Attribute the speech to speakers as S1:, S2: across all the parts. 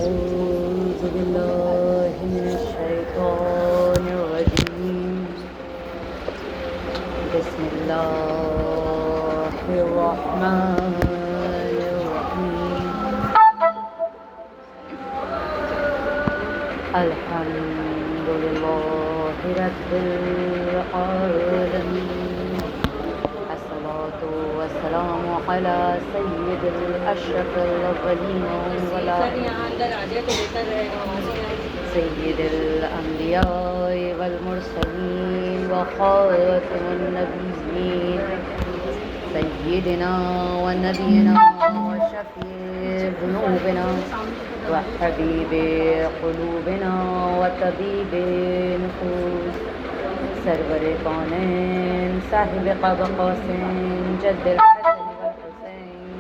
S1: أعوذ بالله من الشيطان الرجيم. بسم الله الرحمن الرحيم. الحمد لله رب العالمين. الصلاة والسلام على سيد الأشرف الأولين سيد الأنبياء والمرسلين وخاتم النبيين سيدنا ونبينا وشفيع ذنوبنا وحبيب قلوبنا وطبيب نفوس سرور کونین صاحب قاب قوسین جد الحسن والحسین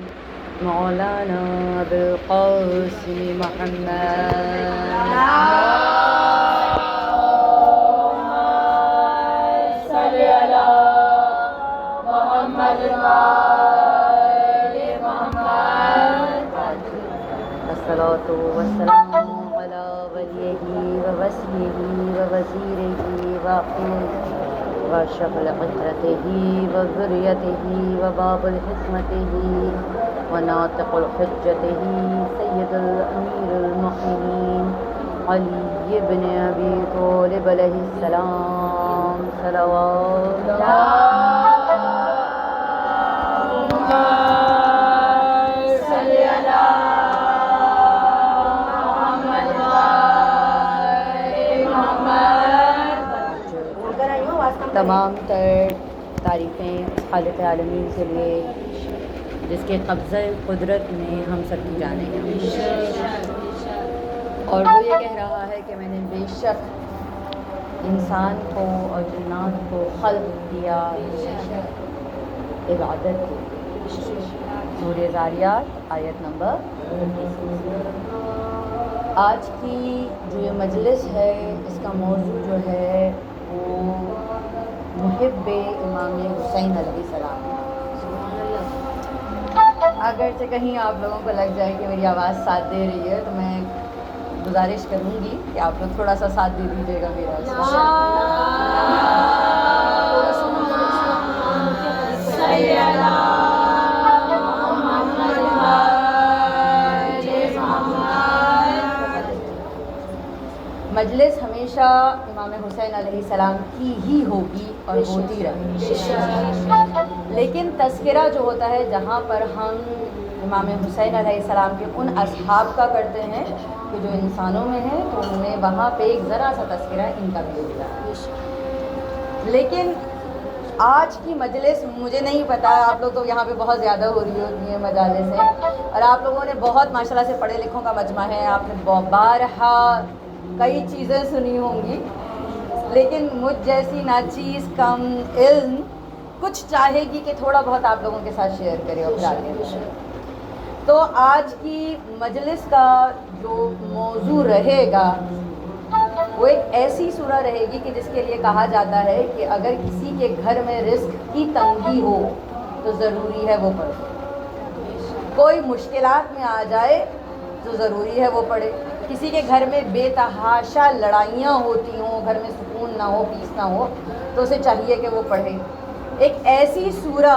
S1: مولانا ابوالقاسم محمد صلی علی محمد وآل محمد. الصلاة والسلام على وليه ووصيه ووزيره وعقله وشغل فطرته وذريته وباب الحكمته وناطق الحجته سيد الأمير المؤمنين علي بن أبي طالب عليه السلام صلوات تمام تر تعریفیں خالق عالمین کے لیے جس کے قبضہ قدرت میں ہم سب کی جانیں ہیں، اور وہ یہ کہہ رہا ہے کہ میں نے بے شک انسان کو اور جنات کو خلق کیا عبادت کے. سورہ ذاریات آیت نمبر 26. آج کی جو یہ مجلس ہے اس کا موضوع جو ہے وہ محب امام حسین علیہ السلام. اگرچہ کہیں آپ لوگوں کو لگ جائے کہ میری آواز ساتھ دے رہی ہے تو میں گزارش کروں گی کہ آپ لوگ تھوڑا سا ساتھ دے دیجیے گا میرا. مجلس ہمیشہ امام حسین علیہ السلام کی ہی ہوگی اور ہوتی رہے گی، لیکن تذکرہ جو ہوتا ہے جہاں پر ہم امام حسین علیہ السلام کے ان اصحاب کا کرتے ہیں کہ جو انسانوں میں ہیں، تو ان میں وہاں پہ ایک ذرا سا تذکرہ ان کا بھی ہوتا ہے. لیکن آج کی مجلس مجھے نہیں پتا، آپ لوگ تو یہاں پہ بہت زیادہ ہو رہی ہوتی ہیں مجالس ہیں، اور آپ لوگوں نے بہت ماشاءاللہ سے پڑھے لکھوں کا مجمع ہے، آپ نے بارہا کئی چیزیں سنی ہوں گی، لیکن مجھ جیسی ناچیز کم علم کچھ چاہے گی کہ تھوڑا بہت آپ لوگوں کے ساتھ شیئر کرے اور پھر آگے. تو آج کی مجلس کا جو موضوع رہے گا وہ ایک ایسی سورہ رہے گی کہ جس کے لیے کہا جاتا ہے کہ اگر کسی کے گھر میں رزق کی تنگی ہو تو ضروری ہے وہ پڑھے، کوئی مشکلات میں آ جائے تو ضروری ہے وہ پڑھے، کسی کے گھر میں بے تحاشا لڑائیاں ہوتی ہوں، گھر میں سکون نہ ہو، پیس نہ ہو، تو اسے چاہیے کہ وہ پڑھے. ایک ایسی سورہ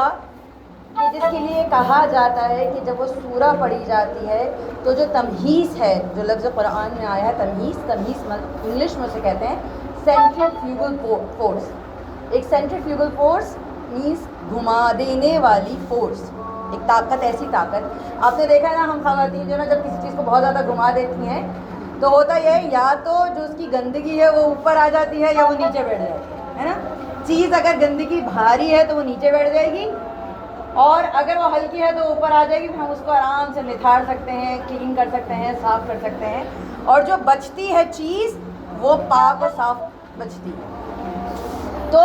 S1: کہ جس کے لیے کہا جاتا ہے کہ جب وہ سورہ پڑھی جاتی ہے تو جو تمہیز ہے، جو لفظ قرآن میں آیا ہے تمہیز انگلش میں اسے کہتے ہیں سینٹریفیوگل فورس. ایک سینٹریفیوگل فورس مینس گھما دینے والی فورس، ایک طاقت، ایسی طاقت. آپ نے دیکھا ہے نا، ہم خواتین جو نا جب کسی چیز کو بہت زیادہ گھما دیتی ہیں تو ہوتا یہ ہے یا تو جو اس کی گندگی ہے وہ اوپر آ جاتی ہے یا وہ نیچے بیٹھ جاتی ہے نا. چیز اگر گندگی بھاری ہے تو وہ نیچے بیٹھ جائے گی، اور اگر وہ ہلکی ہے تو اوپر آ جائے گی، پھر ہم اس کو آرام سے نتھاڑ سکتے ہیں، کلین کر سکتے ہیں، صاف کر سکتے ہیں، اور جو بچتی ہے چیز وہ پاک و صاف بچتی ہے. تو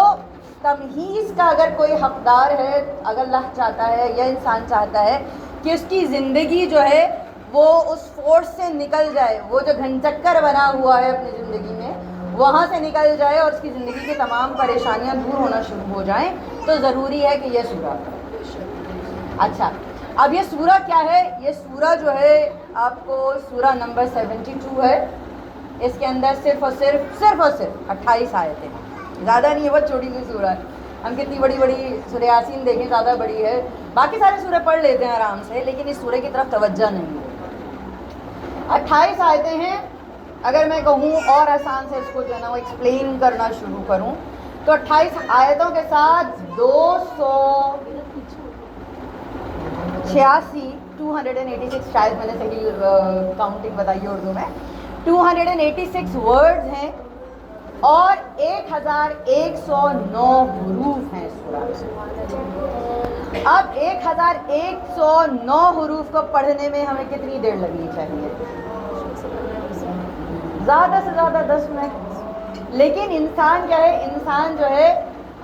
S1: تمہیز کا اگر کوئی حقدار ہے، اگر اللہ چاہتا ہے یا انسان چاہتا ہے کہ اس کی زندگی جو ہے وہ اس فورس سے نکل جائے، وہ جو گھن چکر بنا ہوا ہے اپنی زندگی میں وہاں سے نکل جائے اور اس کی زندگی کی تمام پریشانیاں دور ہونا شروع ہو جائیں، تو ضروری ہے کہ یہ سورہ. اچھا، اب یہ سورہ کیا ہے؟ یہ سورہ جو ہے آپ کو سورہ نمبر 72 ہے. اس کے اندر صرف اور صرف 28 آیتیں ہیں، زیادہ نہیں ہے، بہت چھوٹی سی سورہ ہے. ہم کتنی بڑی بڑی سورہ یاسین دیکھیں زیادہ بڑی ہے، باقی سارے سورہ پڑھ لیتے ہیں آرام سے، لیکن اس سورہ کی طرف توجہ نہیں ہے. 28 آیتیں ہیں. اگر میں کہوں اور آسان سے اس کو جو ہے نا وہ ایکسپلین کرنا شروع کروں تو 28 آیتوں کے ساتھ 286 شاید میں نے صحیح کاؤنٹنگ بتائی اردو میں، 286 ورڈز ہیں اور 1109 حروف ہیں سورہ میں. اب 1109 حروف کو پڑھنے میں ہمیں کتنی دیر لگنی چاہیے؟ زیادہ سے زیادہ 10 منٹ. لیکن انسان کیا ہے؟ انسان جو ہے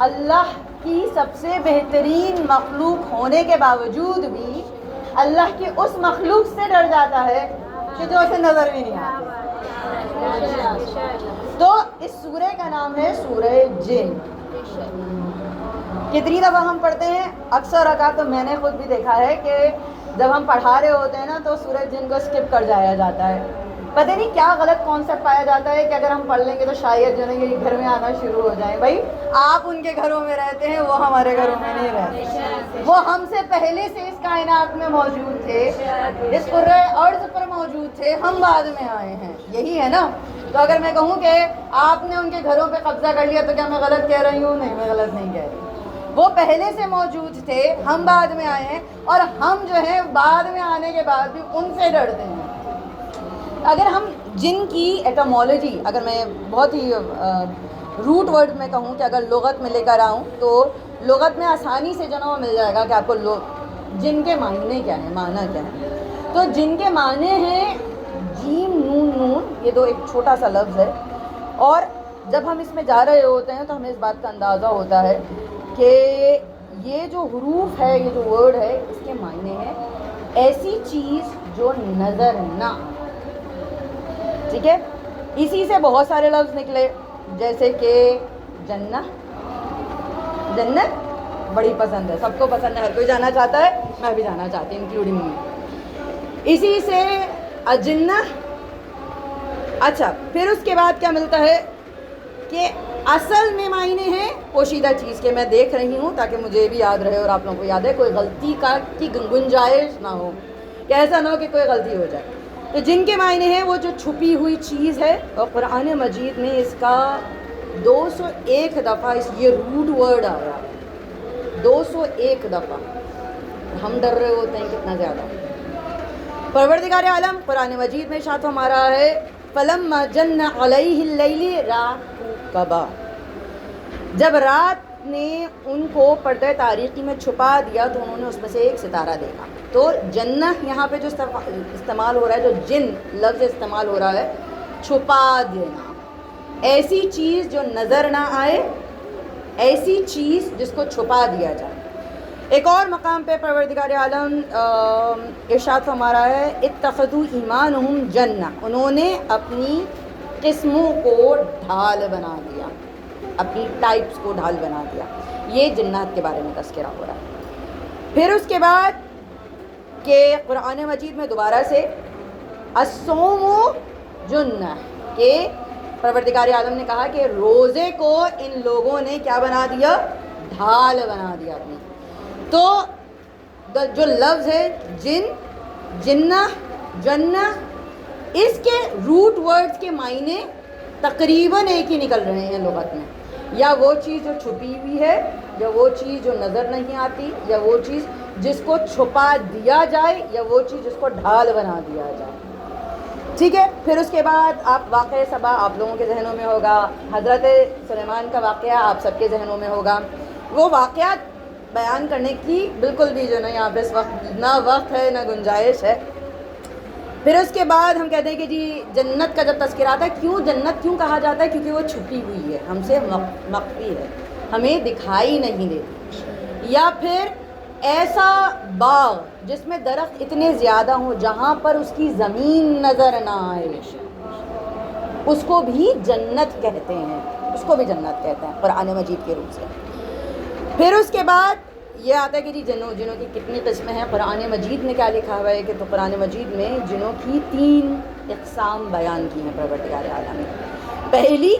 S1: اللہ کی سب سے بہترین مخلوق ہونے کے باوجود بھی اللہ کی اس مخلوق سے ڈر جاتا ہے کہ جو اسے نظر بھی نہیں آتی. تو اس سورہ کا نام ہے سورہ جن. کتنی دفعہ ہم پڑھتے ہیں؟ اکثر اوقات تو میں نے خود بھی دیکھا ہے کہ جب ہم پڑھا رہے ہوتے ہیں نا تو سورہ جن کو اسکپ کر جایا جاتا ہے. پتہ نہیں کیا غلط کانسیپٹ پایا جاتا ہے کہ اگر ہم پڑھ لیں گے تو شاید جو ہے یہ گھر میں آنا شروع ہو جائیں. بھائی آپ ان کے گھروں میں رہتے ہیں، وہ ہمارے گھروں میں نہیں رہتے. وہ ہم سے پہلے سے اس کائنات میں موجود تھے، اس کرۂ ارض پر موجود تھے، ہم بعد میں آئے ہیں. یہی ہے نا. تو اگر میں کہوں کہ آپ نے ان کے گھروں پہ قبضہ کر لیا تو کیا میں غلط کہہ رہی ہوں؟ نہیں، میں غلط نہیں کہہ رہی. وہ پہلے سے موجود تھے، ہم بعد میں آئے ہیں، اور ہم جو ہے بعد میں آنے کے بعد بھی ان سے ڈرتے ہیں. اگر ہم جن کی ایٹمالوجی، اگر میں بہت ہی روٹ ورڈ میں کہوں کہ اگر لغت میں لے کر آؤں تو لغت میں آسانی سے جو نا وہ مل جائے گا کہ آپ کو جن کے معنی کیا ہیں، معنی کیا ہے. تو جن کے معنی ہیں جیم نون نون، یہ دو ایک چھوٹا سا لفظ ہے، اور جب ہم اس میں جا رہے ہوتے ہیں تو ہمیں اس بات کا اندازہ ہوتا ہے کہ یہ جو حروف ہے، یہ جو ورڈ ہے، اس کے معنی ہے ایسی چیز جو نظر نہ. ٹھیک ہے. اسی سے بہت سارے لفظ نکلے، جیسے کہ جنت. جنت بڑی پسند ہے، سب کو پسند ہے، ہر کوئی جانا چاہتا ہے، میں بھی جانا چاہتی ہوں انکلوڈنگ می. اسی سے اجنہ. اچھا، پھر اس کے بعد کیا ملتا ہے کہ اصل میں معنی ہے پوشیدہ چیز کے. میں دیکھ رہی ہوں تاکہ مجھے بھی یاد رہے اور آپ لوگوں کو یاد ہے، کوئی غلطی کی گنجائش نہ ہو، کہ ایسا نہ ہو کہ کوئی غلطی ہو جائے. تو جن کے معنی ہیں وہ جو چھپی ہوئی چیز ہے، اور قرآن مجید میں اس کا 201 دفعہ یہ روٹ ورڈ آیا. 201 دفعہ. ہم ڈر رہے ہوتے ہیں کتنا زیادہ. پروردگار عالم قرآن مجید میں ارشاد ہمارا ہے فَلَمَّا جَنَّ عَلَيْهِ اللَّيْلِ رَاقَبَا. جب رات نے ان کو پردہ تاریکی میں چھپا دیا تو انہوں نے اس میں سے ایک ستارہ دیکھا. تو جنہ یہاں پہ جو استعمال ہو رہا ہے، جو جن لفظ استعمال ہو رہا ہے، چھپا دینا. ایسی چیز جو نظر نہ آئے، ایسی چیز جس کو چھپا دیا جائے. ایک اور مقام پہ پروردگار عالم ارشاد فرما رہا ہے اتخذوا ایمانہم جنہ. انہوں نے اپنی قسموں کو ڈھال بنا دیا، اپنی ٹائپس کو ڈھال بنا دیا. یہ جنات کے بارے میں تذکرہ ہو رہا ہے. پھر اس کے بعد کہ قرآن مجید میں دوبارہ سے الصوم جنہ، کہ پروردگار عالم نے کہا کہ روزے کو ان لوگوں نے کیا بنا دیا؟ ڈھال بنا دیا اپنی. تو جو لفظ ہے جن، جنہ، جنہ، اس کے روٹ ورڈز کے معنی تقریباً ایک ہی نکل رہے ہیں لغت میں. یا وہ چیز جو چھپی ہوئی ہے، یا وہ چیز جو نظر نہیں آتی، یا وہ چیز جس کو چھپا دیا جائے، یا وہ چیز جس کو ڈھال بنا دیا جائے. ٹھیک ہے. پھر اس کے بعد آپ واقعہ سبا آپ لوگوں کے ذہنوں میں ہوگا، حضرت سلیمان کا واقعہ آپ سب کے ذہنوں میں ہوگا. وہ واقعات بیان کرنے کی بالکل بھی جو نا یہاں پہ اس وقت نہ وقت ہے نہ گنجائش ہے. پھر اس کے بعد ہم کہتے ہیں کہ جی جنت کا جب تذکرہ آتا ہے، کیوں جنت کیوں کہا جاتا ہے؟ کیونکہ وہ چھپی ہوئی ہے، ہم سے مخفی ہے، ہمیں دکھائی نہیں دیتی. یا پھر ایسا باغ جس میں درخت اتنے زیادہ ہوں جہاں پر اس کی زمین نظر نہ آئے، اس کو بھی جنت کہتے ہیں، اس کو بھی جنت کہتے ہیں قرآن مجید کے روح سے. پھر اس کے بعد یہ آتا ہے کہ جی جنوں کی کتنی قسمیں ہیں. قرآن مجید میں کیا لکھا ہوا ہے کہ تو قرآن مجید میں جنوں کی 3 اقسام بیان کی ہیں پروردگار عالم نے. پہلی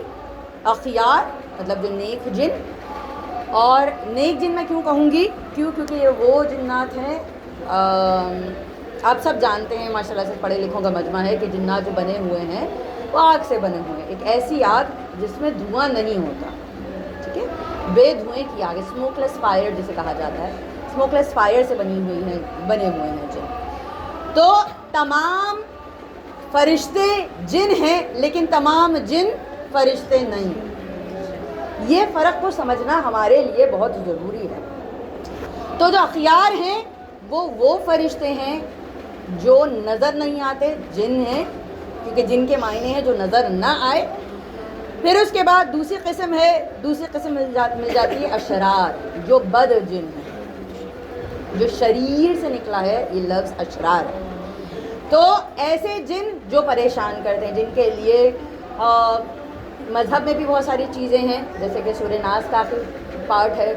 S1: اخیار مطلب جو نیک جن. اور نیک جن میں کیوں کہوں گی؟ کیونکہ یہ وہ جنات ہیں آپ سب جانتے ہیں ماشاء اللہ سے پڑھے لکھوں کا مجمع ہے کہ جنات جو بنے ہوئے ہیں وہ آگ سے بنے ہوئے ہیں. ایک ایسی آگ جس میں دھواں نہیں ہوتا, ٹھیک ہے, بے دھوئیں کی آگ, اسموک لیس فائر جسے کہا جاتا ہے. اسموک لیس فائر سے بنے ہوئے ہیں جن. تو تمام فرشتے جن ہیں لیکن تمام جن فرشتے نہیں. یہ فرق کو سمجھنا ہمارے لیے بہت ضروری ہے. تو جو اخیار ہیں وہ فرشتے ہیں جو نظر نہیں آتے, جن ہیں, کیونکہ جن کے معنی ہیں جو نظر نہ آئے. پھر اس کے بعد دوسری قسم مل جاتی ہے اشرار, جو بد جن ہیں, جو شریر سے نکلا ہے یہ لفظ اشرار. تو ایسے جن جو پریشان کرتے ہیں, جن کے لیے مذہب میں بھی بہت ساری چیزیں ہیں, جیسے کہ سورہ ناس کا آخری پارٹ ہے,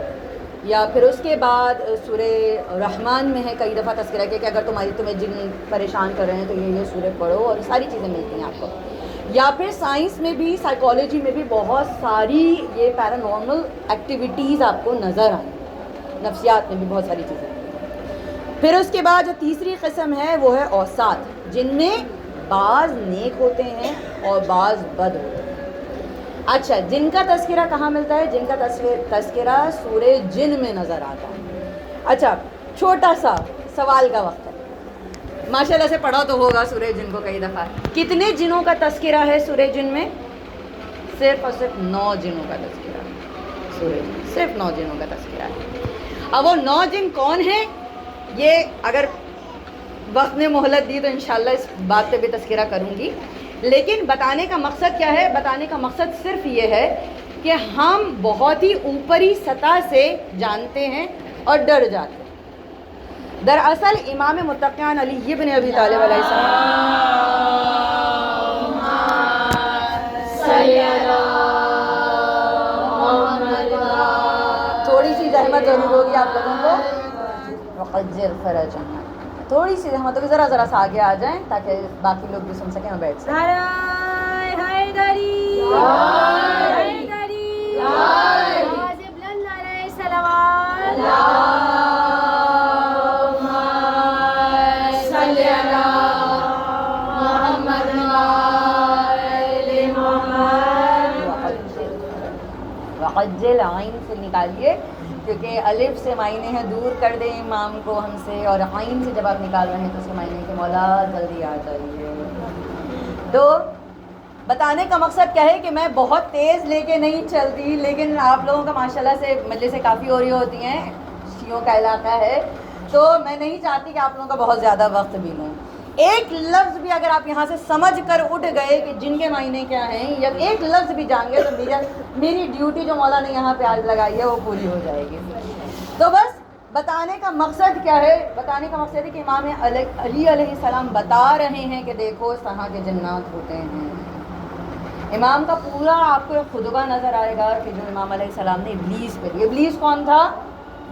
S1: یا پھر اس کے بعد سورہ رحمان میں ہے کئی دفعہ تذکرہ کیا کہ اگر تمہیں جن پریشان کر رہے ہیں تو یہ سورہ پڑھو, اور ساری چیزیں ملتی ہیں آپ کو. یا پھر سائنس میں بھی, سائیکالوجی میں بھی بہت ساری یہ پیرانارمل ایکٹیویٹیز آپ کو نظر آئیں, نفسیات میں بھی بہت ساری چیزیں. پھر اس کے بعد جو تیسری قسم ہے وہ ہے اوساط, جن میں بعض نیک ہوتے ہیں اور بعض بد ہوتے ہیں. اچھا, جن کا تذکرہ کہاں ملتا ہے؟ جن کا تذکرہ سورہ جن میں نظر آتا ہے. اچھا, چھوٹا سا سوال کا وقت ہے. ماشاء اللہ سے پڑھا تو ہوگا سورہ جن کو کئی دفعہ. کتنے جنوں کا تذکرہ ہے سورہ جن میں؟ صرف اور صرف 9 جنوں کا تذکرہ ہے سورہ جن, صرف 9 جنوں کا تذکرہ ہے. اب وہ 9 جن کون ہیں؟ یہ اگر وقت نے مہلت دی تو انشاءاللہ اس بات پہ بھی تذکرہ کروں گی. لیکن بتانے کا مقصد کیا ہے؟ بتانے کا مقصد صرف یہ ہے کہ ہم بہت ہی اوپری سطح سے جانتے ہیں اور ڈر جاتے ہیں. دراصل امام متقیان علی ابن ابی طالب علیہ السلام, تھوڑی سی زحمت ضرور ہوگی آپ لوگوں کو, وقجر فرجنا, تھوڑی سی زحمت ہوگی, ذرا سا آگے آ جائیں تاکہ باقی لوگ بھی سن سکیں اور بیٹھ سکیں. وقجل عین سے نکالیے, کیونکہ الف سے معنی ہے دور کر دیں امام کو ہم سے, اور عین سے جب آپ نکال رہے ہیں تو اس کے معنی ہے کہ مولا جلدی آ جائیے. تو بتانے کا مقصد کیا ہے کہ میں بہت تیز لے کے نہیں چلتی, لیکن آپ لوگوں کا ماشاءاللہ سے مجلسیں کافی ہو رہی ہوتی ہیں, شیعوں کا علاقہ ہے, تو میں نہیں چاہتی کہ آپ لوگوں کا بہت زیادہ وقت بھی لوں. ایک لفظ بھی اگر آپ یہاں سے سمجھ کر اٹھ گئے کہ جن کے معنی کیا ہیں, یا ایک لفظ بھی جان گئے تو میری ڈیوٹی جو مولا نے یہاں پہ آج لگائی ہے وہ پوری ہو جائے گی. تو بس بتانے کا مقصد کیا ہے؟ بتانے کا مقصد ہے کہ امام علی علیہ السلام بتا رہے ہیں کہ دیکھو اس طرح کے جنات ہوتے ہیں. امام کا پورا آپ کو ایک خطبہ نظر آئے گا کہ جو امام علیہ السلام نے ابلیس پہ دی. ابلیس کون تھا؟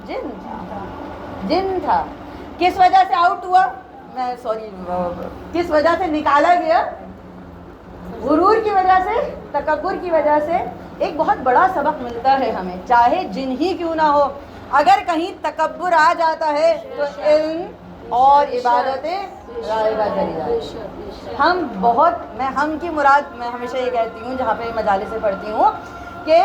S1: جن تھا. کس وجہ سے آؤٹ ہوا؟ کس وجہ سے نکالا گیا؟ غرور کی وجہ سے, تکبر کی وجہ سے. ایک بہت بڑا سبق ملتا ہے ہمیں, چاہے جن ہی کیوں نہ ہو, اگر کہیں تکبر آ جاتا ہے تو علم اور عبادتیں غائبہ چلی جاتی ہیں. ہم کی مراد, میں ہمیشہ یہ کہتی ہوں جہاں پہ مجالس سے پڑھتی ہوں کہ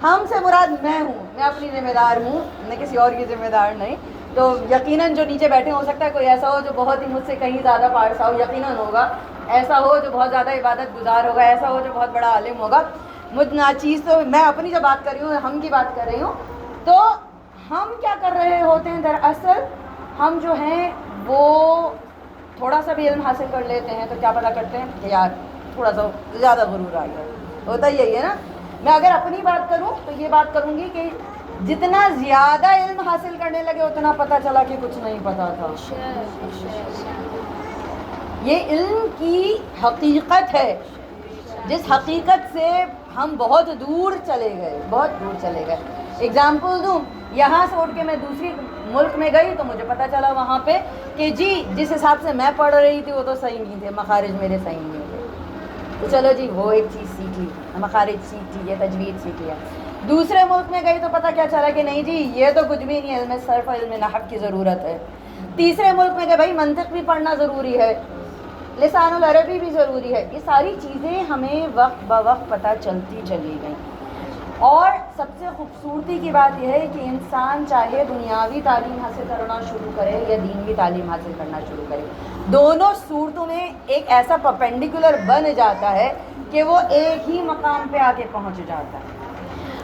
S1: ہم سے مراد میں ہوں, میں اپنی ذمہ دار ہوں, میں کسی اور کی ذمہ دار نہیں. تو یقیناً جو نیچے بیٹھے ہو سکتا ہے کوئی ایسا ہو جو بہت ہی مجھ سے کہیں زیادہ پارسا ہو, یقیناً ہوگا. ایسا ہو جو بہت زیادہ عبادت گزار ہوگا, ایسا ہو جو بہت بڑا عالم ہوگا. مجھ ناچیز تو میں اپنی جو بات کر رہی ہوں, ہم کی بات کر رہی ہوں. تو ہم کیا کر رہے ہوتے ہیں؟ دراصل ہم جو ہیں وہ تھوڑا سا بھی علم حاصل کر لیتے ہیں تو کیا پتہ کرتے ہیں کہ یار تھوڑا سا زیادہ غرور آ گیا. ہوتا یہی ہے نا. میں اگر اپنی بات کروں تو یہ بات کروں گی کہ جتنا زیادہ علم حاصل کرنے لگے اتنا پتہ چلا کہ کچھ نہیں پتا تھا. یہ علم کی حقیقت ہے, جس حقیقت سے ہم بہت دور چلے گئے, بہت دور چلے گئے. اگزامپل دوں یہاں سے اٹھ کے میں دوسری ملک میں گئی تو مجھے پتہ چلا وہاں پہ کہ جی جس حساب سے میں پڑھ رہی تھی وہ تو صحیح نہیں تھے، مخارج میرے صحیح نہیں تھے. تو چلو جی وہ ایک چیز سیکھ لی، مخارج سیکھ لی، تجوید سیکھ لیا. دوسرے ملک میں گئی تو پتہ کیا چلا کہ نہیں جی یہ تو کچھ بھی نہیں، علم صرف اور علم نحو کی ضرورت ہے. تیسرے ملک میں گئے بھائی منطق بھی پڑھنا ضروری ہے، لسان العربی بھی ضروری ہے. یہ ساری چیزیں ہمیں وقت بوقت پتہ چلتی چلی گئیں. اور سب سے خوبصورتی کی بات یہ ہے کہ انسان چاہے دنیاوی تعلیم حاصل کرنا شروع کرے یا دینوی تعلیم حاصل کرنا شروع کرے، دونوں صورتوں میں ایک ایسا پرپینڈیکولر بن جاتا ہے کہ وہ ایک ہی مقام پہ آ کے پہنچ جاتا ہے.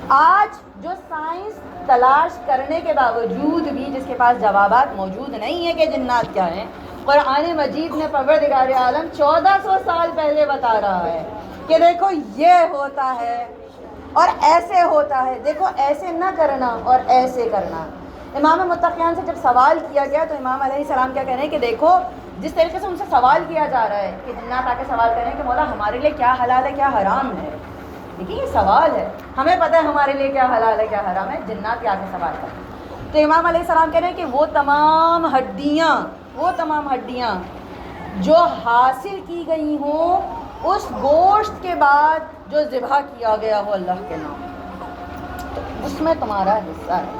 S1: آج جو سائنس تلاش کرنے کے باوجود بھی جس کے پاس جوابات موجود نہیں ہیں کہ جنات کیا ہیں، قرآن مجید نے پروردگار عالم 1400 سال پہلے بتا رہا ہے کہ دیکھو یہ ہوتا ہے اور ایسے ہوتا ہے، دیکھو ایسے نہ کرنا اور ایسے کرنا. امام متقیان سے جب سوال کیا گیا تو امام علیہ السلام کیا کہہ رہے ہیں کہ دیکھو جس طریقے سے ان سے سوال کیا جا رہا ہے کہ جنات آ کے سوال کر رہے ہیں کہ مولا ہمارے لیے کیا حلال ہے کیا حرام ہے. دیکھیے یہ سوال ہے، ہمیں پتہ ہے ہمارے لیے کیا حلال ہے کیا حرام ہے، جنات کے آ کے سوال کر رہے ہیں. تو امام علیہ السلام کہہ رہے ہیں کہ وہ تمام ہڈیاں جو حاصل کی گئی ہوں اس گوشت کے بعد جو ذبح کیا گیا ہو اللہ کے نام، تو اس میں تمہارا حصہ ہے.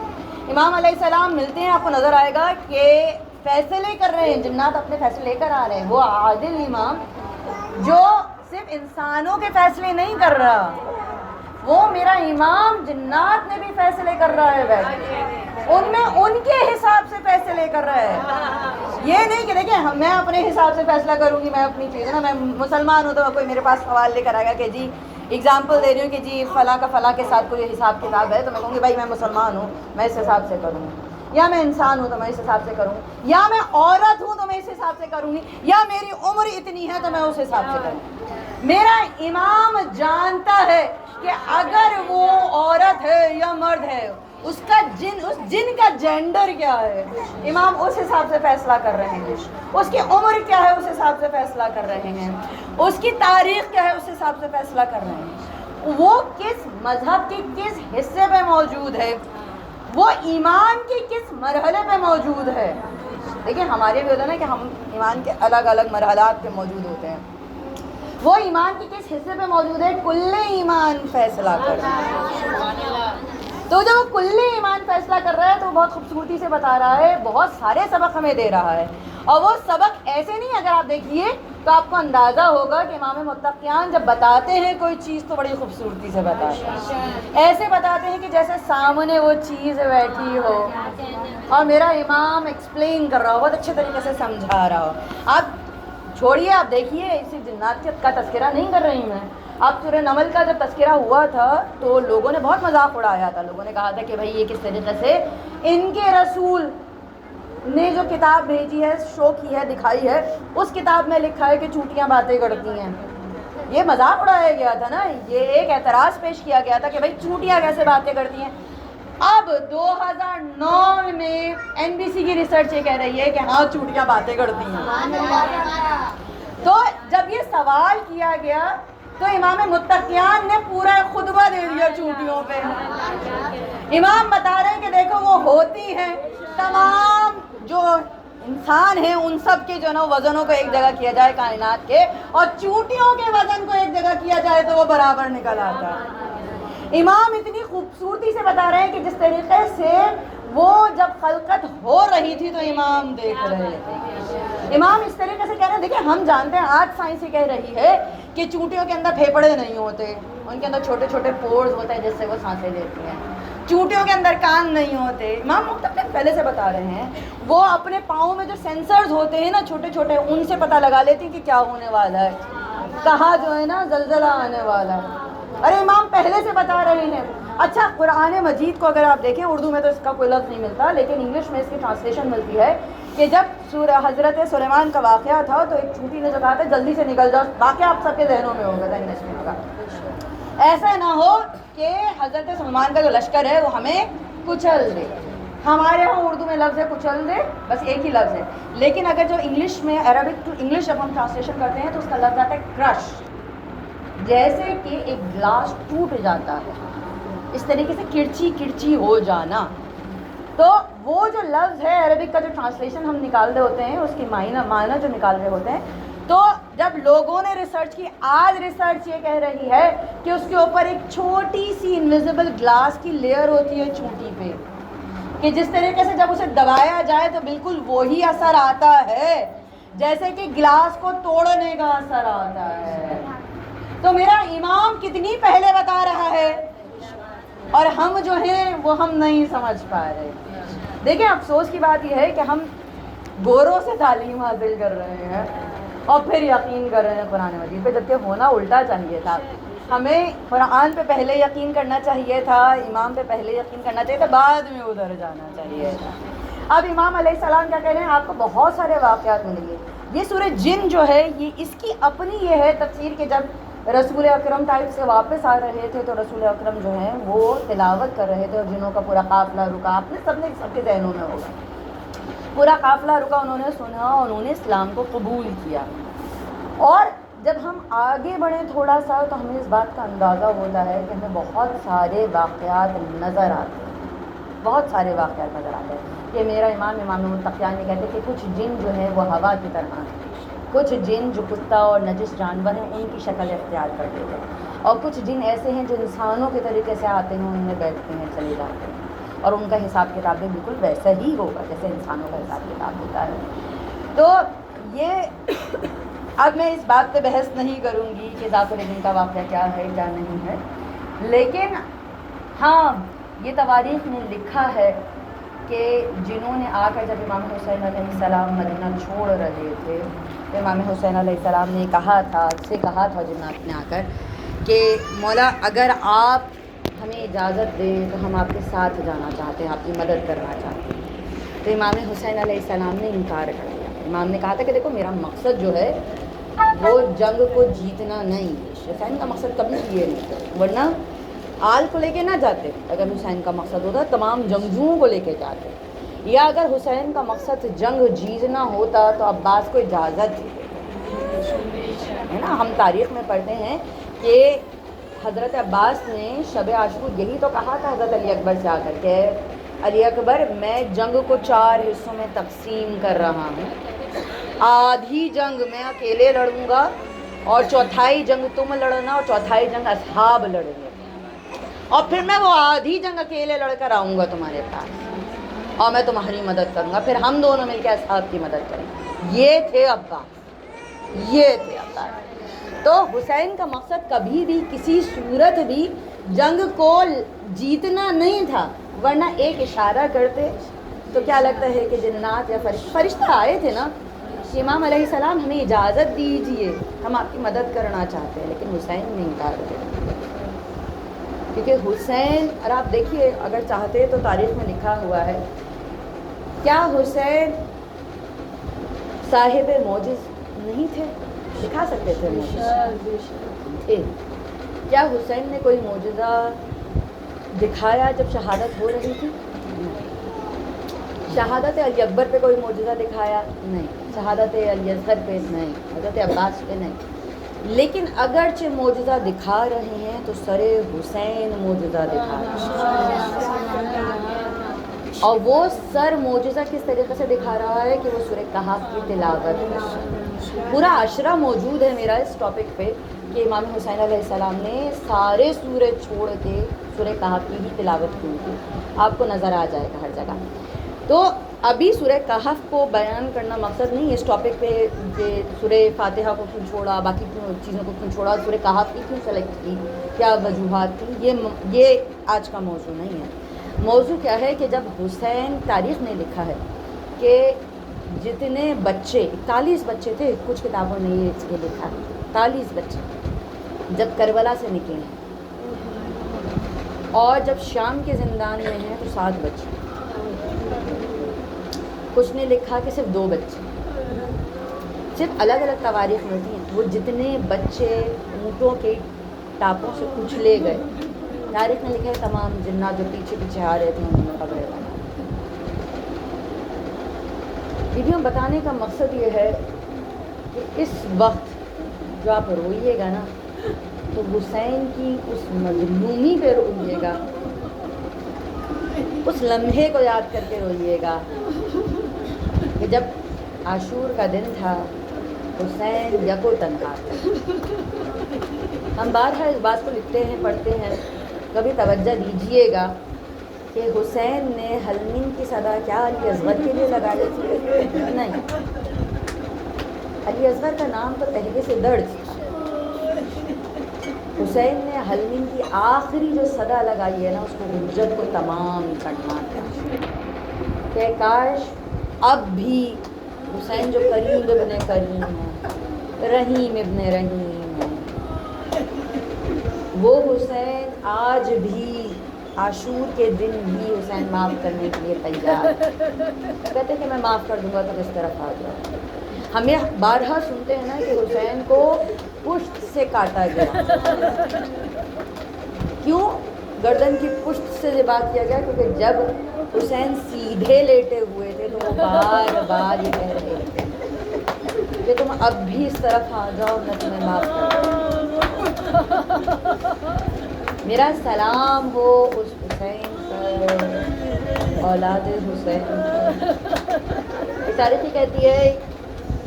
S1: امام علیہ السلام ملتے ہیں، آپ کو نظر آئے گا کہ فیصلے کر رہے ہیں، جنات اپنے فیصلے لے کر آ رہے ہیں. وہ عادل امام جو صرف انسانوں کے فیصلے نہیں کر رہا، وہ میرا امام جنات میں بھی فیصلے کر رہا ہے، بیٹھ ان میں ان کے حساب سے فیصلے کر رہا ہے. یہ نہیں کہ دیکھیں میں اپنے حساب سے فیصلہ کروں گی، میں اپنی چیز نا، میں مسلمان ہوں تو کوئی میرے پاس سوال لے کر آئے گا کہ جی ایگزامپل دے رہی ہوں کہ جی فلاں کا فلاں کے ساتھ کوئی حساب کتاب ہے، تو میں کہوں گی بھائی میں مسلمان ہوں میں اس حساب سے کروں گی، یا میں انسان ہوں تو میں اس حساب سے کروں گی، یا میں عورت ہوں تو میں اس حساب سے کروں گی، یا میری عمر اتنی ہے تو میں اس حساب سے کروں گی. میرا امام جانتا ہے کہ اگر وہ عورت ہے یا مرد ہے اس جن کا جینڈر کیا ہے، امام اس حساب سے فیصلہ کر رہے ہیں. اس کی عمر کیا ہے اس حساب سے فیصلہ کر رہے ہیں. اس کی تاریخ کیا ہے اس حساب سے فیصلہ کر رہے ہیں. وہ کس مذہب کے کس حصے پہ موجود ہے، وہ ایمان کے کس مرحلے پہ موجود ہے. دیکھیں ہمارے بھی ہوتا ہے نا کہ ہم ایمان کے الگ الگ مرحلات پہ موجود ہوتے ہیں. وہ ایمان کے کس حصے پہ موجود ہے، کل ایمان فیصلہ کر رہا ہے. تو جب وہ کل ایمان فیصلہ کر رہا ہے تو بہت خوبصورتی سے بتا رہا ہے، بہت سارے سبق ہمیں دے رہا ہے. اور وہ سبق ایسے نہیں، اگر آپ دیکھیے تو آپ کو اندازہ ہوگا کہ امام متقیان جب بتاتے ہیں کوئی چیز تو بڑی خوبصورتی سے بتاتے ہیں. ایسے بتاتے ہیں کہ جیسے سامنے وہ چیز بیٹھی ہو اور میرا امام ایکسپلین کر رہا ہو، بہت اچھے طریقے سے سمجھا رہا ہو. آپ چھوڑیے، آپ دیکھیے اسی جنات کا تذکرہ نہیں کر رہی میں. اب سورہ نمل کا جب تذکرہ ہوا تھا تو لوگوں نے بہت مذاق اڑایا تھا. لوگوں نے کہا تھا کہ بھائی یہ کس طریقے سے ان کے رسول نے جو کتاب بھیجی ہے، شو کی ہے، دکھائی ہے، اس کتاب میں لکھا ہے کہ چونٹیاں باتیں کرتی ہیں. یہ مذاق اڑایا گیا تھا نا، یہ ایک اعتراض پیش کیا گیا تھا کہ بھائی چونٹیاں کیسے باتیں کرتی ہیں. اب 2009 میں NBC کی ریسرچ یہ کہہ رہی ہے کہ ہاں چونٹیاں باتیں کرتی ہیں. تو جب یہ سوال کیا گیا تو امام متقیان نے پورا خطبہ دے دیا چونٹیوں پہ. امام بتا رہے ہیں کہ دیکھو وہ ہوتی ہیں، تمام جو انسان ہیں ان سب کے جو نا وزنوں کو ایک جگہ کیا جائے کائنات کے، اور چونٹیوں کے وزن کو ایک جگہ کیا جائے تو وہ برابر نکل آتا ہے. امام اتنی خوبصورتی سے بتا رہے ہیں کہ جس طریقے سے وہ جب خلقت ہو رہی تھی تو امام دیکھ رہے تھے. امام اس طریقے سے کہہ رہے ہیں، دیکھیں ہم جانتے ہیں آج سائنس یہ کہہ رہی ہے کہ چونٹیوں کے اندر پھیپھڑے نہیں ہوتے، ان کے اندر چھوٹے چھوٹے پورز ہوتے ہیں جس سے وہ سانسیں لیتی ہیں. چونٹیوں کے اندر کان نہیں ہوتے. امام متقیان پہلے سے بتا رہے ہیں وہ اپنے پاؤں میں جو سینسرز ہوتے ہیں نا چھوٹے چھوٹے، ان سے پتہ لگا لیتی ہیں کہ کیا ہونے والا ہے، کہاں جو ہے نا زلزلہ آنے والا ہے. ارے امام پہلے سے بتا رہے ہیں. اچھا قرآن مجید کو اگر آپ دیکھیں، اردو میں تو اس کا کوئی لفظ نہیں ملتا لیکن انگلش میں اس کی ٹرانسلیشن ملتی ہے کہ جب سورہ حضرت سلیمان کا واقعہ تھا تو ایک چونٹی نے جو کہا تھا جلدی سے نکل جاؤ. واقعہ آپ سب کے ذہنوں میں ہوگا، انگلش میں ہوگا. ایسا نہ ہو کہ حضرت سلیمان کا جو لشکر ہے وہ ہمیں کچل دے. ہمارے ہاں اردو میں لفظ ہے کچل دے، بس ایک ہی لفظ ہے. لیکن اگر جو انگلش میں عربک ٹو انگلش جب ہم ٹرانسلیشن کرتے ہیں تو اس کا لفظ آتا ہے کرش. جیسے کہ ایک گلاس ٹوٹ جاتا ہے اس طریقے سے کرچی کرچی ہو جانا. تو وہ جو لفظ ہے عربک کا جو ٹرانسلیشن ہم نکال رہے ہوتے ہیں، اس کی معنی جو نکال رہے ہوتے ہیں، تو جب لوگوں نے ریسرچ کی، آج ریسرچ یہ کہہ رہی ہے کہ اس کے اوپر ایک چھوٹی سی انویزیبل گلاس کی لیئر ہوتی ہے چونٹی پہ، کہ جس طریقے سے جب اسے دبایا جائے تو بالکل وہی اثر آتا ہے جیسے کہ گلاس کو توڑنے کا اثر آتا ہے. تو میرا امام کتنی پہلے بتا رہا ہے اور ہم جو ہیں وہ ہم نہیں سمجھ پا رہے. دیکھیں افسوس کی بات یہ ہے کہ ہم گوروں سے تعلیم حاصل کر رہے ہیں اور پھر یقین کر رہے ہیں قرآن مجید پہ، جبکہ ہونا الٹا چاہیے تھا. ہمیں قرآن پہ پہلے یقین کرنا چاہیے تھا، امام پہ پہلے یقین کرنا چاہیے تھا، بعد میں ادھر جانا چاہیے تھا. اب امام علیہ السلام کیا کہہ رہے ہیں؟ آپ کو بہت سارے واقعات ملیں گے. یہ سورہ جن جو ہے یہ اس کی اپنی یہ ہے تفسیر کہ جب رسول اکرم طائف سے واپس آ رہے تھے تو رسول اکرم جو ہیں وہ تلاوت کر رہے تھے اور جنوں کا پورا قافلہ رکا. آپ نے سب کے ذہنوں میں ہوگا، پورا قافلہ رکا، انہوں نے سنا اور انہوں نے اسلام کو قبول کیا. اور جب ہم آگے بڑھیں تھوڑا سا تو ہمیں اس بات کا اندازہ ہوتا ہے کہ ہمیں بہت سارے واقعات نظر آتے ہیں، بہت سارے واقعات نظر آتے ہیں. کہ میرا امام متقیان یہ کہتے ہیں کہ کچھ جن جو ہیں وہ ہوا کی طرح ہیں، کچھ جن جو کتا اور نجس جانور ہیں ان کی شکل اختیار کر لیتے ہیں، اور کچھ جن ایسے ہیں جو انسانوں کے طریقے سے آتے ہیں، ان میں بیٹھتے ہیں، چلے جاتے ہیں، اور ان کا حساب کتاب بھی بالکل ویسا ہی ہوگا جیسے انسانوں کا حساب کتاب ہوتا ہے. تو یہ اب میں اس بات پہ بحث نہیں کروں گی کہ ذات الجن کا واقعہ کیا ہے کیا نہیں ہے، لیکن ہاں یہ تواریخ نے لکھا ہے کہ جنہوں نے آ کر جب امام حسین علیہ السلام مدینہ چھوڑ رہے تھے تو امام حسین علیہ السلام نے کہا تھا جنات نے آ کر کہ مولا اگر آپ ہمیں اجازت دیں تو ہم آپ کے ساتھ جانا چاہتے ہیں، آپ کی مدد کرنا چاہتے ہیں. تو امام حسین علیہ السلام نے انکار کر دیا. امام نے کہا تھا کہ دیکھو میرا مقصد جو ہے وہ جنگ کو جیتنا نہیں. حسین کا مقصد کبھی یہ نہیں تھا، ورنہ آل کو لے کے نہ جاتے. اگر حسین کا مقصد ہوتا تمام جنگجوؤں کو لے کے جاتے، یا اگر حسین کا مقصد جنگ جیتنا ہوتا تو عباس کو اجازت تھی، ہے نا. ہم تاریخ میں پڑھتے ہیں کہ حضرت عباس نے شب عاشور یہی تو کہا تھا حضرت علی اکبر سے آ کر کے علی اکبر میں جنگ کو 4 حصوں میں تقسیم کر رہا ہوں، آدھی جنگ میں اکیلے لڑوں گا اور چوتھائی جنگ تم لڑنا اور چوتھائی جنگ اصحاب لڑیں گے، اور پھر میں وہ آدھی جنگ اکیلے لڑ کر آؤں گا تمہارے پاس اور میں تمہاری مدد کروں گا، پھر ہم دونوں مل کے اصحاب کی مدد کریں گے. یہ تھے عباس، یہ تھے عباس. تو حسین کا مقصد کبھی بھی کسی صورت بھی جنگ کو جیتنا نہیں تھا، ورنہ ایک اشارہ کرتے تو کیا لگتا ہے کہ جنات یا فرشتہ آئے تھے نا کہ امام علیہ السلام ہمیں اجازت دیجیے، ہم آپ کی مدد کرنا چاہتے ہیں. لیکن حسین نے انکار کر دیا، کیونکہ حسین اور آپ دیکھیے اگر چاہتے تو تاریخ میں لکھا ہوا ہے، کیا حسین صاحب معجز نہیں تھے؟ دکھا سکتے تھے معجز تھے. کیا حسین نے کوئی معجزہ دکھایا جب شہادت ہو رہی تھی؟ شہادت علی اکبر پہ کوئی معجزہ دکھایا؟ نہیں. شہادت علی اصغر پہ نہیں، حضرت عباس پہ نہیں. لیکن اگرچہ معجزہ دکھا رہے ہیں تو سر حسین معجزہ دکھا رہے ہیں، اور وہ سر معجزہ کس طریقے سے دکھا رہا ہے کہ وہ سورہ کہف کی تلاوت کر رہا ہے. پورا عشرہ موجود ہے میرا اس ٹاپک پہ کہ امام حسین علیہ السلام نے سارے سورے چھوڑ کے سورہ کہف کی ہی تلاوت کی تھی. آپ کو نظر آ جائے گا ہر جگہ. تو ابھی سورہ کہف کو بیان کرنا مقصد نہیں اس ٹاپک پہ کہ سورہ فاتحہ کو کیوں چھوڑا، باقی چیزوں کو کیوں چھوڑا، سورہ کہف کی کیوں سلیکٹ کی، کیا وجوہات تھیں، یہ آج کا موضوع نہیں ہے. موضوع کیا ہے کہ جب حسین، تاریخ نے لکھا ہے کہ جتنے بچے 41 بچے تھے، کچھ کتابوں نے یہ لکھا 41 بچے جب کربلا سے نکلے ہیں، اور جب شام کے زندان میں ہیں تو 7 بچے. کچھ نے لکھا کہ صرف 2 بچے. صرف الگ الگ تواریخ ملتی ہیں. وہ جتنے بچے اونٹوں کے ٹاپوں سے کچلے گئے، تاریخ نے لکھا ہے تمام جنات جو پیچھے پیچھے آ رہے تھے انہوں نے قبریں بنائی. ویڈیو بتانے کا مقصد یہ ہے کہ اس وقت جو آپ روئیے گا نا تو حسین کی اس مظلومی پہ روئیے گا اس لمحے کو یاد کر کے روئیے گا کہ جب عاشور کا دن تھا، حسین یکو تنہا تھا۔ ہم بارہا اس بات کو لکھتے ہیں، پڑھتے ہیں، کبھی توجہ دیجیے گا کہ حسین نے حلمین کی صدا کیا علی اصغر کے لیے لگائی تھی؟ نہیں، علی اصغر کا نام تو پہلے سے درج تھا۔ حسین نے حلمین کی آخری جو صدا لگائی ہے نا، اس کو حجت کو تمام کرنا تھا کہ کاش اب بھی حسین جو کریم ابن کریم ہے، رحیم ابن رحیم ہے، وہ حسین آج بھی عاشور کے دن بھی حسین معاف کرنے کے لیے تیار کہتے ہیں کہ میں معاف کر دوں گا تو اس طرف آ جاؤ۔ ہمیں بارہا سنتے ہیں نا کہ حسین کو پشت سے کاٹا گیا۔ کیوں گردن کی پشت سے یہ بات کیا گیا؟ کیونکہ جب حسین سیدھے لیٹے ہوئے تھے تو وہ بار بار یہ کہہ رہے تھے کہ تم اب بھی اس طرف آ جاؤ، میں تمہیں معاف کر دوں۔ میرا سلام ہو اس حسین پر، اولاد حسین پر۔ تاریخ کہتی ہے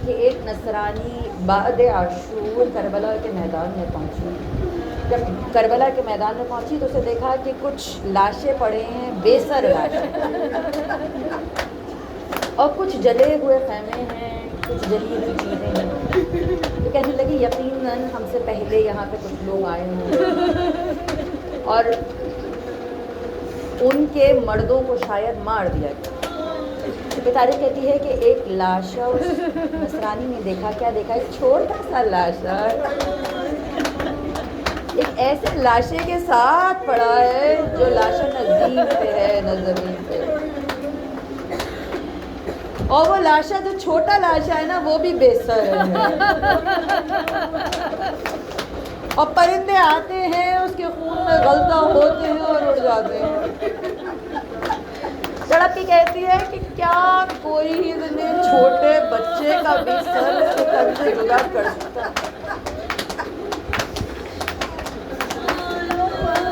S1: کہ ایک نصرانی بعد عاشور کربلا کے میدان میں پہنچی۔ جب کربلا کے میدان میں پہنچی تو اسے دیکھا کہ کچھ لاشیں پڑے ہیں، بے سر لاشیں، اور کچھ جلے ہوئے خیمے ہیں، کچھ جلی ہوئی چیزیں ہیں۔ تو کہنے لگی یقیناً ہم سے پہلے یہاں پہ کچھ لوگ آئے ہوں اور ان کے مردوں کو شاید مار دیا گیا۔ تاریخ کہتی ہے کہ ایک لاشا اس نصرانی نے دیکھا، کیا دیکھا؟ ایک چھوٹا سا لاشا ایک ایسے لاشے کے ساتھ پڑا ہے جو لاشا نظیم پہ ہے، نظرین پہ، اور وہ لاشا جو چھوٹا لاشا ہے نا وہ بھی بے سر ہے، اور پرندے آتے ہیں اس کے خون میں غلطہ ہوتے ہیں اور اڑ جاتے ہیں۔ تڑپ کی کہتی ہے کہ کیا کوئی اتنے چھوٹے بچے کا بھی سر تن سے جدا کر سکتا ہے؟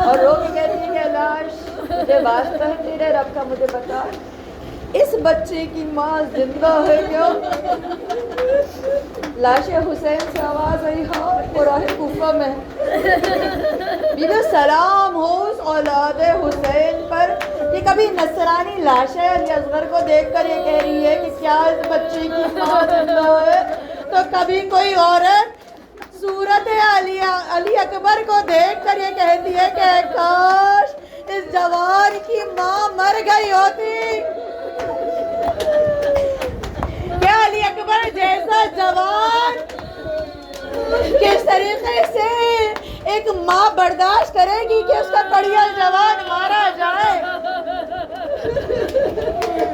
S1: اور رو کے کہتی ہے کہ لاش مجھے واسطہ ہے تیرے رب کا، مجھے بتا اس بچے کی ماں زندہ ہے کیا؟ لاش حسین سے آواز آئی، ہاں قرآن کوفہ میں۔ بیوی سلام ہو اس اولاد حسین پر کہ کبھی نصرانی لاش علی اصغر کو دیکھ کر یہ کہہ رہی ہے کہ کیا اس بچے کی ماں زندہ ہے، تو کبھی کوئی عورت صورت علی اکبر کو دیکھ کر یہ کہتی ہے کہ کاش اس جوان کی ماں مر گئی ہوتی۔ کیا علی اکبر جیسا جوان کس طریقے سے ایک ماں برداشت کرے گی کہ اس کا کڑیل جوان مارا جائے؟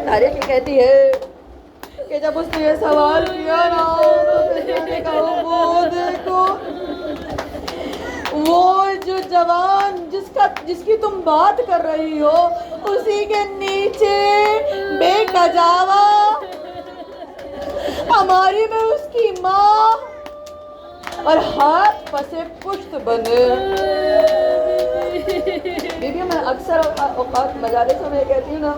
S1: تاریخ کہتی ہے کہ جب اس نے یہ سوال کیا نا تو وہ دیکھو وہ جو جوان جس کی تم بات کر رہی ہو، اسی کے نیچے بے کجاوا ہماری میں اس کی ماں اور ہاتھ پسے پشت بنے۔ بیوی میں اکثر اوقات مجالسوں میں کہتی ہوں نا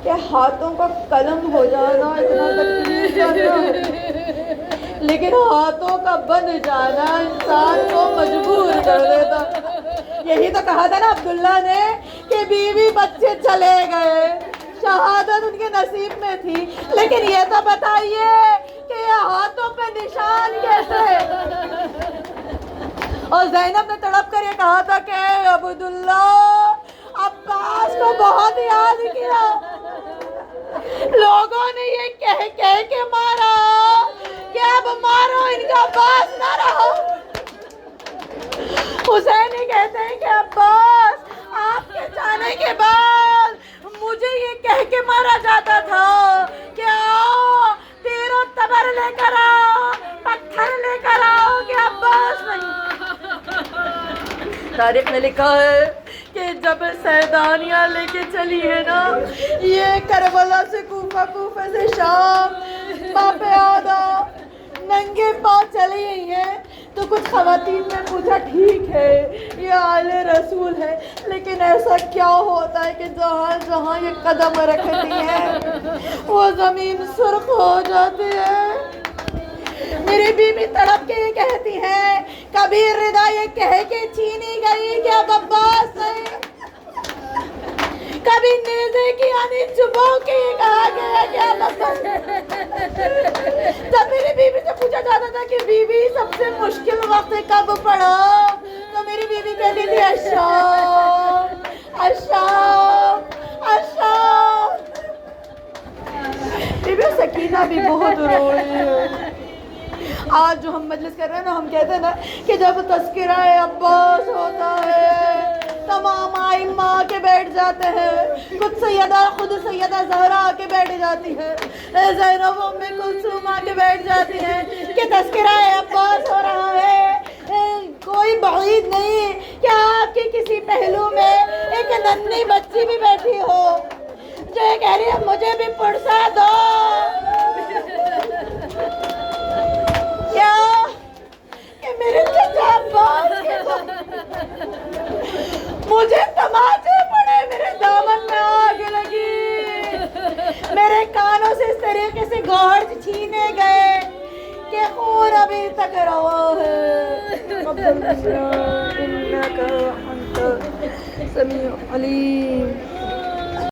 S1: کہ ہاتھوں کا قلم ہو جانا اتنا تکلیف ہے، لیکن ہاتھوں کا بن جانا انسان کو مجبور کر دیتا۔ یہی تو کہا تھا نا عبداللہ نے کہ بیوی بچے چلے گئے، شہادت ان کے نصیب میں تھی، لیکن یہ تو بتائیے کہ یہ ہاتھوں پہ نشان کیسے؟ اور زینب نے تڑپ کر یہ کہا تھا کہ عبداللہ عباس کو بہت یاد کیا، لوگوں نے یہ کہہ کے مارا کہ اب مارو ان کا عباس نہ رہا۔ حسین ہی کہتے ہیں کہ عباس آپ کے جانے کے بعد مجھے یہ کہہ کے مارا جاتا تھا کہ آؤ تیر و تبر لے کر آؤ، پتھر لے کر آؤ، کہ عباس نہیں۔ تاریخ میں لکھا ہے کہ جب سیدانیاں لے کے چلی ہے نا یہ کربلا سے کوفہ، کوفہ سے شام، باپ آدھا ننگے پاؤں چلی گئی ہیں،
S2: تو کچھ خواتین نے پوچھا ٹھیک ہے یہ آل رسول ہے، لیکن ایسا کیا ہوتا ہے کہ جہاں جہاں یہ قدم رکھتی ہے وہ زمین سرخ ہو جاتی ہے؟ میری بیوی تڑپ کے یہ کہتی ہے، کبھی رضا یہ کہہ کے چھینی گئی کہ اب عباس نہیں، کبھی نیزے کی یعنی چبو کے یہ کہا گیا کہ اب عباس۔ جب میری بیوی سے پوچھا جاتا تھا کہ بیوی سب سے مشکل وقت کب پڑا تو میری بیوی کہتی تھی الشام الشام الشام۔ بیوی سکینہ بھی بہت روئی ہے۔ آج جو ہم مجلس کر رہے ہیں نا، ہم کہتے ہیں نا کہ جب تذکرہ عباس ہوتا ہے تمام ائمہ آ کے بیٹھ جاتے ہیں، خود سیدہ زہرا آ کے بیٹھ جاتی ہے، زینب ام کلثوم آ کے بیٹھ جاتی ہیں کہ تذکرہ عباس ہو رہا ہے۔ کوئی بعید نہیں کہ آپ کے کسی پہلو میں ایک ننھی بچی بھی بیٹھی ہو جو یہ کہہ رہی ہے مجھے بھی پرسا دو۔ کیا کہ میرے چچا عباس مجھے تماچے پڑے، میرے دامن میں آگ لگی، میرے کانوں سے اس طریقے سے گارڈ چھینے گئے کہ خون ابھی تک روا ہے۔ انک انت سمیع علیم۔